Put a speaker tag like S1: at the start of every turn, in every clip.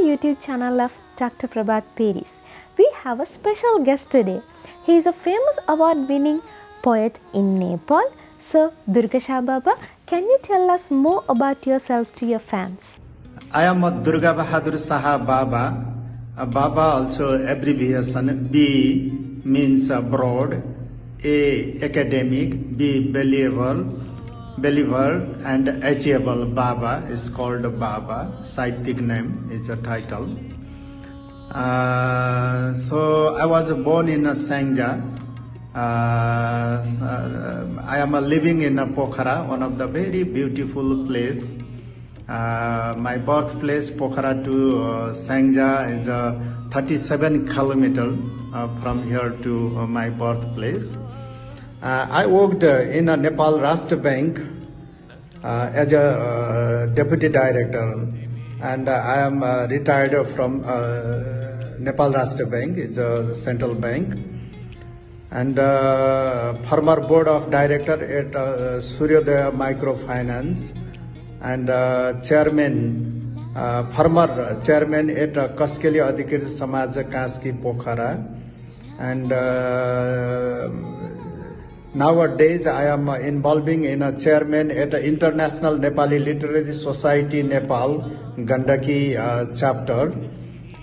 S1: YouTube channel of Dr. Prabath Peiris. We have a special guest today. He is a famous award-winning poet in Nepal. So, Durga Shah Baba, can you tell us more about yourself to your fans?
S2: I am a Durga Bahadur Shah Baba. Baba also abbreviation. B means broad, A academic, B believer and achievable. Baba is called Baba. Sahityik name is a title. So I was born in Sangja. I am living in Pokhara, one of the very beautiful place. My birthplace Pokhara to Sangja is 37 kilometers from here to my birthplace. I worked in a Nepal Rashtra Bank as a deputy director, and I am retired from Nepal Rashtra Bank. It's a central bank, and former board of director at Suryodaya Microfinance, and former chairman at Kaskeli Adhikrit Samaj Kaski Pokhara, and nowadays I am involving in a chairman at International Nepali Literary Society Nepal Gandaki chapter,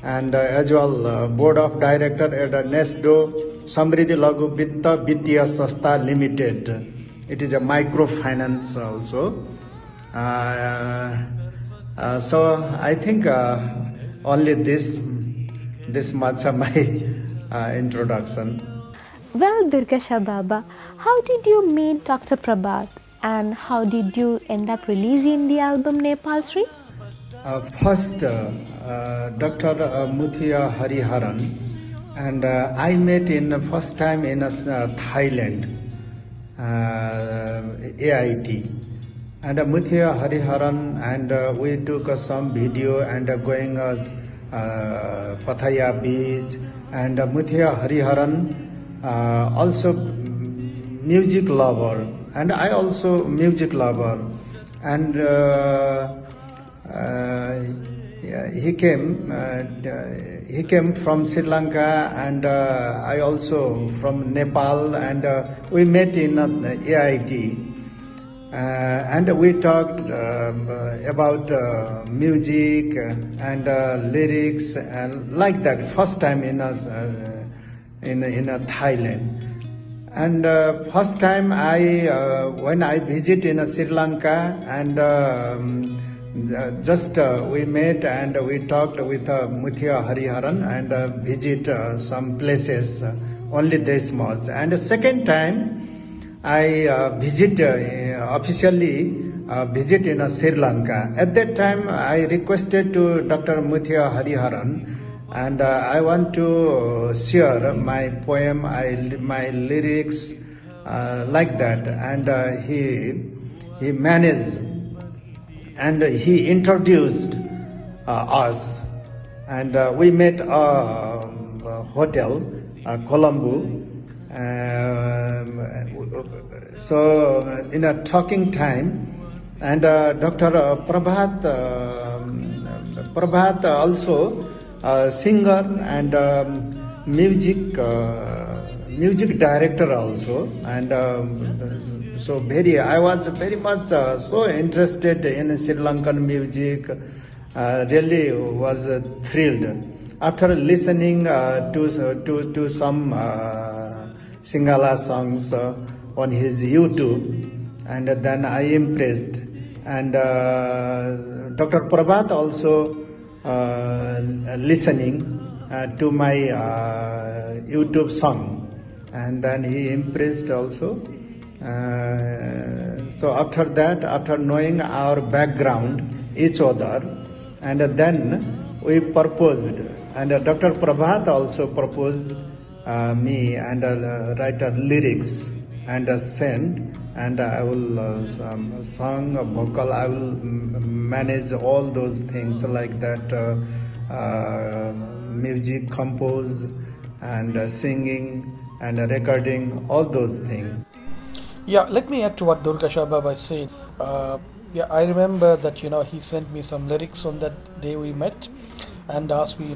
S2: and as well board of director at NESDO Samriddhi Lagu Vitta Vittiya Sastha Limited. It is a microfinance also. So I think only this much of my introduction.
S1: Well, Durga Shah Baba, how did you meet Dr. Prabath and how did you end up releasing the album NEPA-SRI?
S2: First, Dr. Muthia Hariharan and I met in first time in Thailand, AIT. And Muthia Hariharan and we took some video and going Pattaya beach, and Muthia Hariharan also music lover, and I also music lover, and he came from Sri Lanka, and I also from Nepal, and we met in AIT. And we talked about music and lyrics and like that. First time in Thailand, and first time when I visit in Sri Lanka, and just we met and we talked with Muthia Hariharan and visit some places. Only this much. And the second time I officially visit in Sri Lanka. At that time, I requested to Dr. Muthia Hariharan, and I want to share my poem, my lyrics, like that. And he managed, and he introduced us, and we met a hotel, Colombo. So in a talking time, and Dr. Prabath also singer and music director also, and so I was very much so interested in Sri Lankan music. Really was thrilled after listening to some Singhala songs on his YouTube, and then I impressed, and Dr. Prabath also listening to my YouTube song, and then he impressed also. So after that, after knowing our background, each other, and then we proposed, and Dr. Prabath also proposed me, and write lyrics and send, and I will song, vocal, I will manage all those things like that, music, compose, and singing, and recording, all those things.
S3: Yeah, let me add to what Durga Shah Baba said. I remember that he sent me some lyrics on that day we met. and asked me,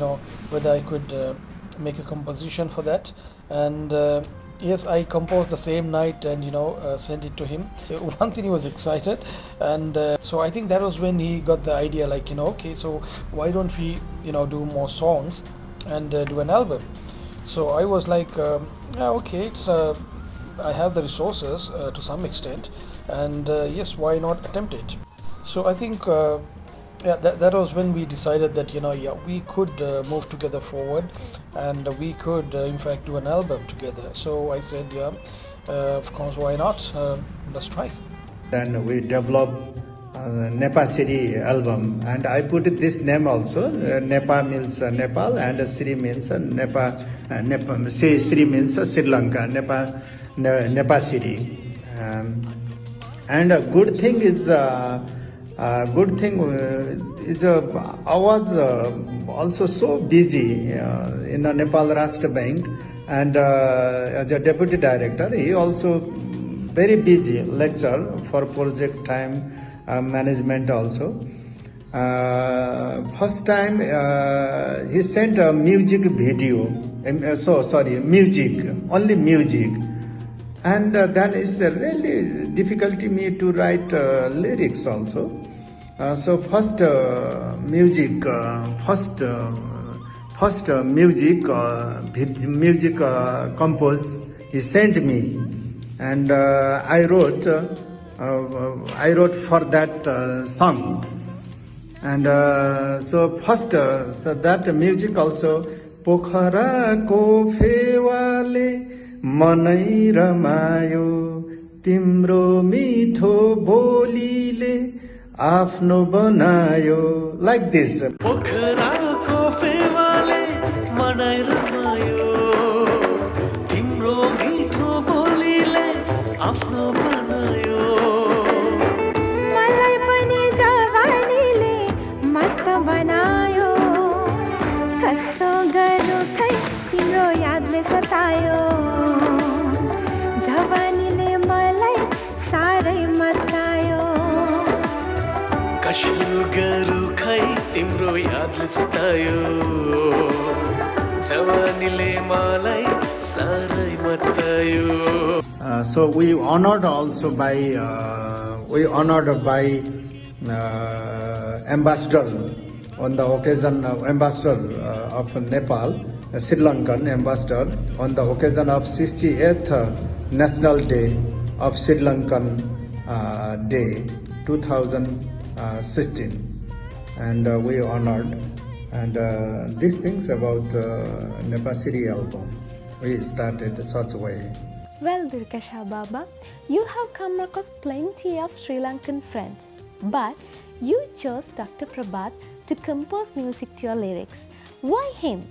S3: whether I could make a composition for that. And yes, I composed the same night and sent it to him. One thing, he was excited, and so I think that was when he got the idea, like, okay, so why don't we do more songs and do an album. So I was like, yeah, okay, it's I have the resources to some extent, and yes, why not attempt it? So I think yeah, that was when we decided that yeah, we could move together forward, and we could in fact do an album together. So I said, yeah, of course, why not? Let's try.
S2: Then we developed NEPA-SRI album, and I put this name also. NEPA means Nepal, and SRI means SRI means Sri Lanka. NEPA-SRI. And a good thing is I was also so busy in the Nepal Rashtra Bank, and as a deputy director, he also very busy lecture for project time management also. First time he sent a music video, music, only music. And then it's really difficulty me to write lyrics also. So first music compose he sent me, and I wrote for that song. And so first so that music also, पोखरा को फेवाले मनै रमायो, तिम्रो मिठो बोलीले आफ्नो बनायो, like this.
S4: पोखराको फेवाले मनै रमायो, तिम्रो मिठो बोलीले आफ्नो बनायो,
S1: मलाई पनि जवानीले मत बनायो, कसो गर्नु खै तिम्रो यादले सतायो, जवानीले मलाई साह्रै मतायो,
S4: कसो गरौँ खै तिम्रो यादले सतायो, जवानीले मलाई साह्रै मतायो.
S2: So we honored also by ambassador on the occasion of ambassador of Nepal, Sri Lankan ambassador on the occasion of 68th National Day of Sri Lankan Day 2016, and we honored, and these things about NEPA-SRI album we started such way.
S1: Well, Durga Shah Baba, you have come across plenty of Sri Lankan friends, but you chose Dr. Prabath to compose music to your lyrics. Why him?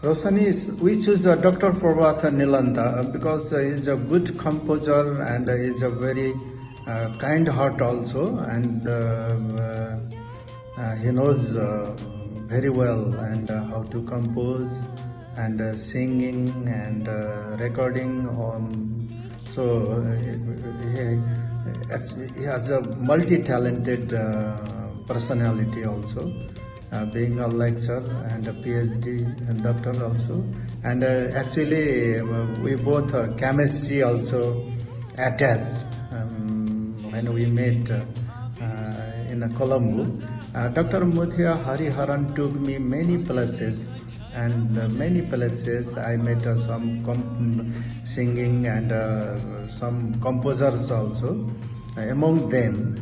S2: Roshani, we choose Dr. Prabath Nilanda because he is a good composer, and he is a very kind heart also, and he knows very well and how to compose and singing and recording on. So he has a multi-talented personality also, being a lecturer and a PhD and doctor also. And actually we both chemistry also attached when we met in Colombo. Dr. Muthia Hariharan took me many places, and many places I met some singing and some composers also among them,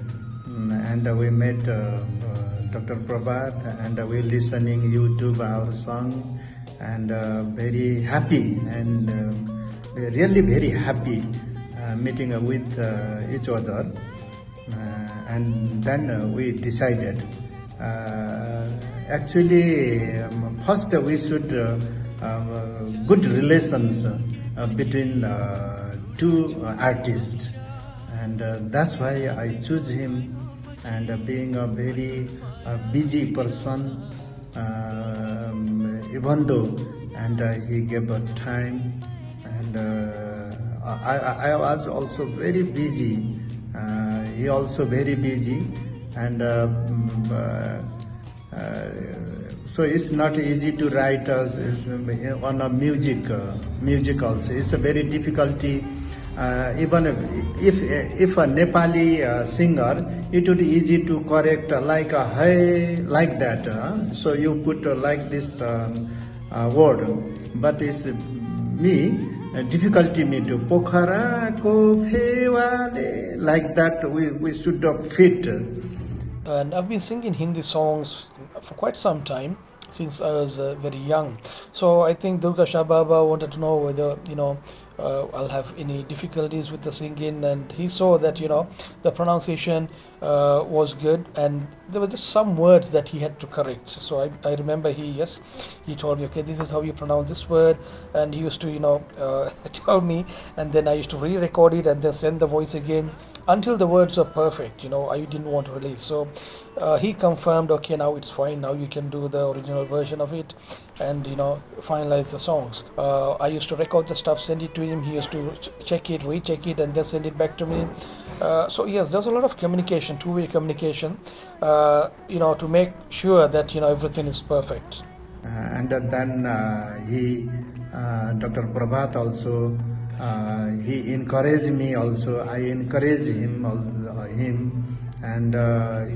S2: and we met Dr. Prabath, and we listening YouTube our song, and very happy, and really very happy meeting with each other, and then we decided actually first we should good relations between two artists, and that's why I choose him. And being a very busy person, even though, and he gave a time, and I was also very busy. He also very busy, and So it's not easy to write on a music also. It's a very difficulty. Even if a Nepali singer, it would be easy to correct like a hey like that. So you put like this word, but it's me difficulty me to pokhara ko phewale like that. We should fit.
S3: And I've been singing Hindi songs for quite some time, since I was very young. So I think Durga Shah Baba wanted to know whether I'll have any difficulties with the singing, and he saw that the pronunciation was good, and there were just some words that he had to correct. So I remember he told me, okay, this is how you pronounce this word, and he used to tell me, and then I used to re-record it and then send the voice again until the words are perfect. I didn't want to release. So he confirmed, okay, now it's fine, now you can do the original version of it and finalize the songs. I used to record the stuff, send it to him, he used to check it, recheck it, and then send it back to me. So yes, there's a lot of communication, two-way communication, to make sure that everything is perfect.
S2: And then Dr. Prabath also, he encouraged me also. I encouraged him, and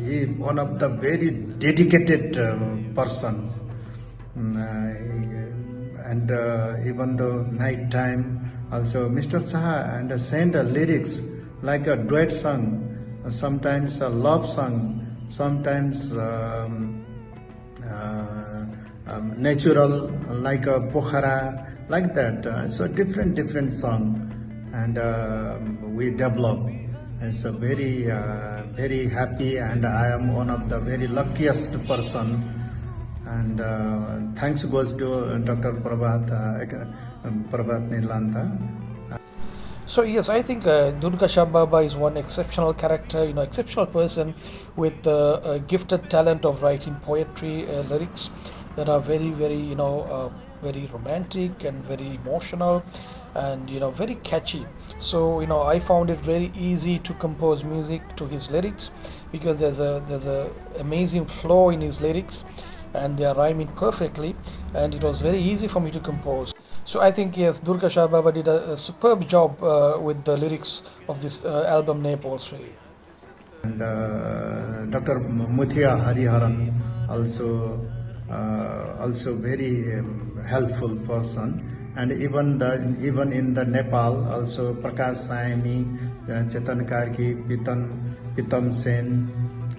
S2: he one of the very dedicated persons. And even though night time, also Mr. Shah and send lyrics like a duet song, sometimes a love song, sometimes natural like a pokhara, like that. So different song, and we develop. It's a very happy, and I am one of the very luckiest person. And thanks goes to Dr. Prabath Nilanta.
S3: So yes, I think Durga Shah Baba is one exceptional character, exceptional person with a gifted talent of writing poetry, lyrics that are very, very, very romantic and very emotional, and very catchy. So I found it very easy to compose music to his lyrics, because there's a amazing flow in his lyrics, and they are rhyming perfectly, and it was very easy for me to compose. So I think yes, Durga Shah Baba did a superb job with the lyrics of this album NEPA-SRI.
S2: And Dr. Muthia Hariharan also very helpful person, and even in the Nepal also Prakash Saimi, Chetan Karki, Pitam Sen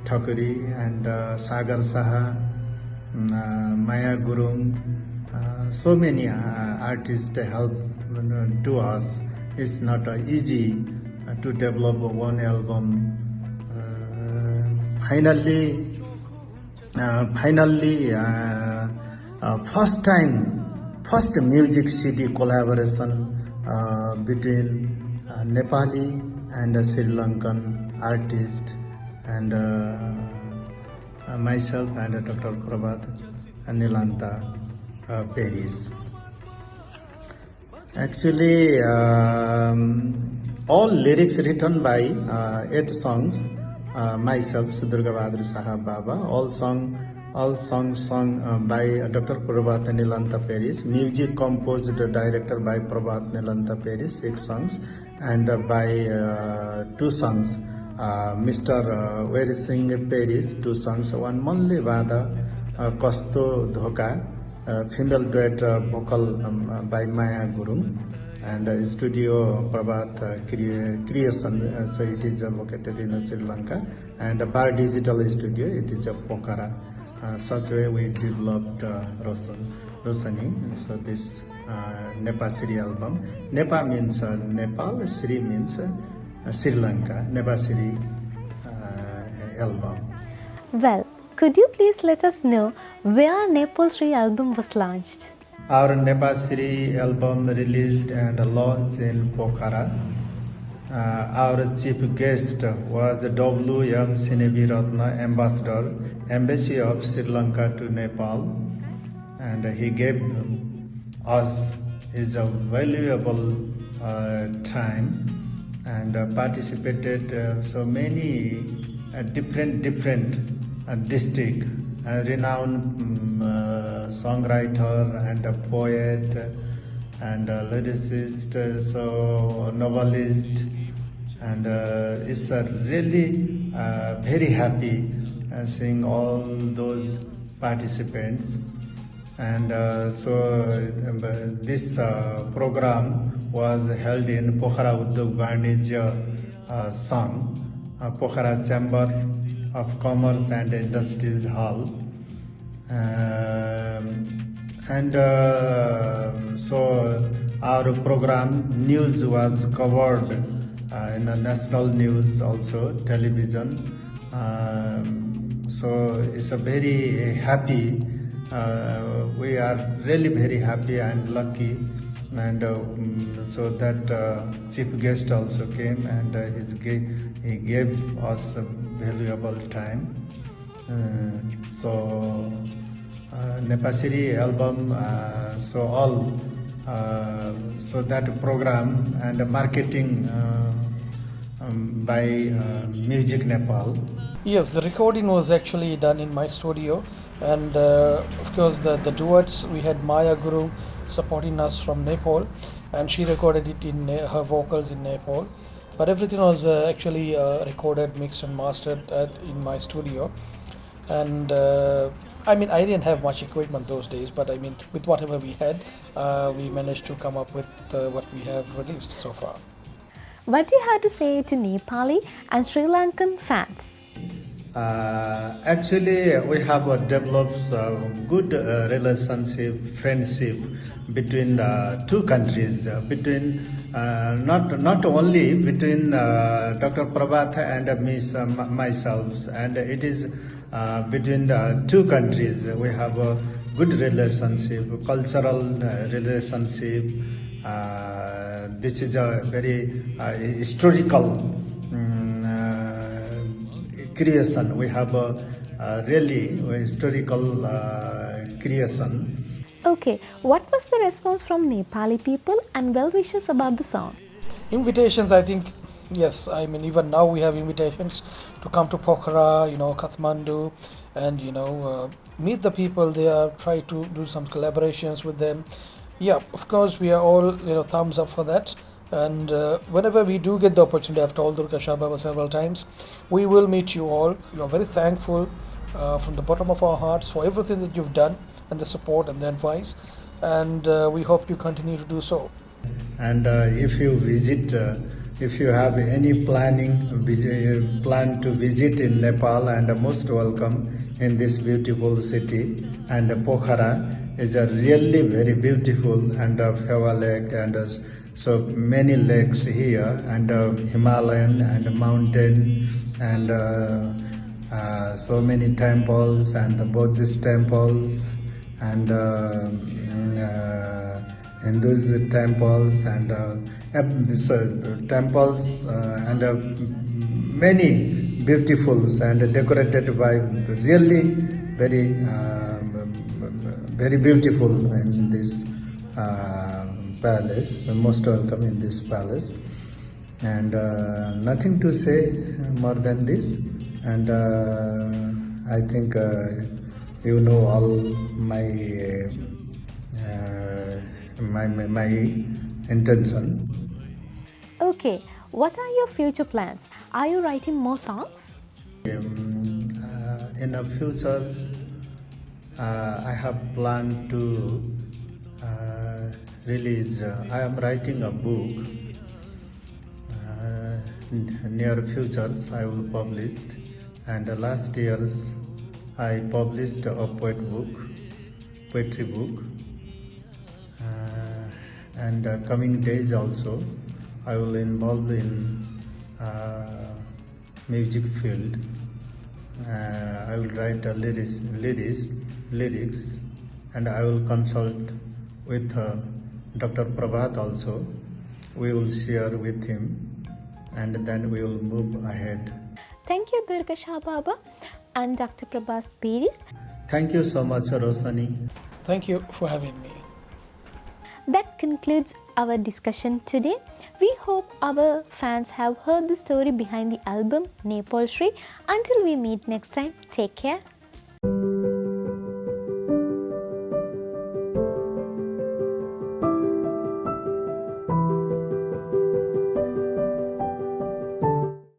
S2: Thakuri, and Sagar Saha, Maya Gurung, so many artists help to us. It's not easy to develop one album. Finally, first music CD collaboration between Nepali and Sri Lankan artist, and myself and Dr. Prabath Nilanta, Peiris. Actually, all lyrics written by 8 songs. Myself, Durga Shah Baba. All songs sung by Dr. Prabath Nilanta, Peiris. Music composed, director by Prabath Nilanta, Peiris, 6 songs, and by 2 songs. Mr. Weir Singh Peiris, 2 songs. One Manle Vada, Kasto Dhoka, female duet vocal by Maya Gurung, and studio Prabath creation. So it is located in Sri Lanka, and Bar Digital Studio, it is Pokhara. Such way we developed Roshelle. So this NEPA-SRI album. NEPA means Nepal, SRI means Sri Lanka. NEPA-SRI album.
S1: Well, could you please let us know where NEPA-SRI album was launched?
S2: Our NEPA-SRI album released and launched in Pokhara. Our chief guest was W.M. Sinevi Ratna, Ambassador, Embassy of Sri Lanka to Nepal, and he gave us his valuable time, and participated so many different district a renowned songwriter and a poet and a lyricist, so novelist, and it's really very happy seeing all those participants. And this program was held in Pokhara Udyog Vanyajya Sangh, Pokhara Chamber of Commerce and Industries Hall. So our program news was covered in the national news, also television. So it's a very happy. We are really very happy and lucky, and so that chief guest also came, and he gave us a valuable time. So NEPA-SRI album, so all, so that program and marketing by Music Nepal.
S3: Yes, the recording was actually done in my studio, and of course the duets, we had Maya Guru supporting us from Nepal, and she recorded it in her vocals in Nepal, but everything was actually recorded, mixed and mastered in my studio. And I didn't have much equipment those days, but with whatever we had, we managed to come up with what we have released so far.
S1: What do you have to say to Nepali and Sri Lankan fans?
S2: Actually, we have developed good relationship, friendship between the two countries, between not only between Dr. Prabath and myself, and it is between the two countries. We have a good relationship, cultural relationship. This is a very historical creation. We have a really historical creation.
S1: Okay, what was the response from Nepali people and well-wishers about the song?
S3: Invitations, I think, yes, even now we have invitations to come to Pokhara, Kathmandu, and meet the people there, try to do some collaborations with them. Yeah, of course, we are all thumbs up for that. And whenever we do get the opportunity, I've told Durga Shah several times, we will meet you all. We are very thankful from the bottom of our hearts for everything that you've done, and the support and the advice, and we hope you continue to do so.
S2: And if you visit, if you have any plan to visit in Nepal, and most welcome in this beautiful city. And Pokhara is a really very beautiful, and Fewa Lake, and so many lakes here, and Himalayan and mountain, and so many temples, and the Buddhist temples, and Hindu temples, and temples, and many beautiful and decorated by really very very beautiful in this palace. Most welcome in this palace, and nothing to say more than this. And I think all my my intention.
S1: Okay, what are your future plans? Are you writing more songs?
S2: In the futures, I have planned to release. I am writing a book. Near futures, I will publish. And last years, I published a poetry book. And coming days also, I will involve in music field. I will write lyrics, and I will consult with Dr. Prabath also. We will share with him, and then we will move ahead.
S1: Thank you, Durga Shah Baba and Dr. Prabath Peiris.
S2: Thank you so much, Roshelle.
S3: Thank you for having me.
S1: That concludes our discussion today. We hope our fans have heard the story behind the album NEPA-SRI. Until we meet next time, take care.